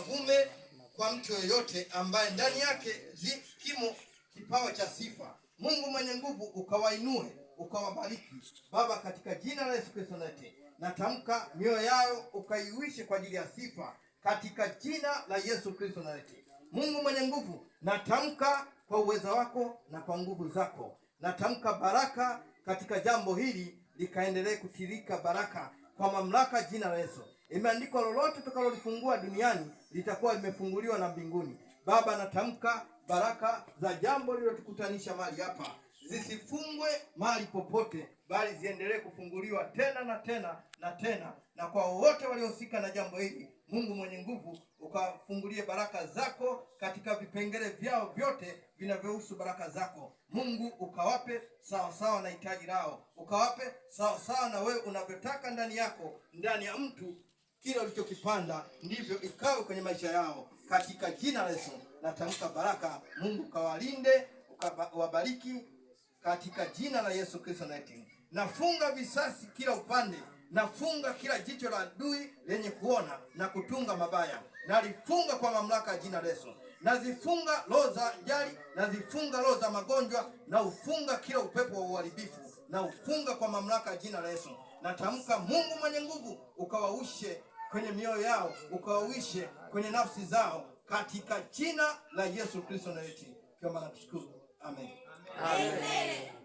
kikavume kwa mtu yoyote ambaye ndani yake kimo kipawa cha sifa. Mungu mwenye nguvu ukawainue, ukawabariki Baba, katika jina la Yesu Kristo nate. Natamka mioyo yao ukaiuishe kwa ajili ya sifa katika jina la Yesu Kristo nate. Mungu mwenye nguvu, natamka kwa uwezo wako na kwa nguvu zako, natamka baraka katika jambo hili, likaendelee kutirika baraka kwa mamlaka jina la Yesu. Imeandikwa, lolote tukalolifungua duniani litakuwa limefunguliwa na mbinguni. Baba, natamka baraka za jambo lilotukutanisha mahali hapa zisifungwe mahali popote, bali ziendelee kufunguliwa tena na tena na tena, na kwa wote waliohusika na jambo hili, Mungu mwenye nguvu ukafungulie baraka zako katika vipengele vyao vyote vinavyohusu baraka zako. Mungu ukawape sawa sawa na hitaji lao, ukawape sawa sawa na wewe unavyotaka ndani yako, ndani ya mtu. Kile ulichokipanda ndivyo ikawe kwenye maisha yao katika jina la Yesu. Natamka baraka, Mungu kawalinde, ukawabariki katika jina la Yesu Kristo nate. Nafunga visasi kila upande, nafunga kila jicho la adui lenye kuona na kutunga mabaya, nalifunga kwa mamlaka ya jina la Yesu. Nazifunga roho za ajali, nazifunga roho za magonjwa, na ufunga kila upepo wa uharibifu, na ufunga kwa mamlaka ya jina la Yesu. Natamka Mungu mwenye nguvu ukawaushe kwenye mioyo yao, ukawaushe kwenye nafsi zao katika jina la Yesu Kristo nate. Kwa maana tushukuru. Amen. Amen.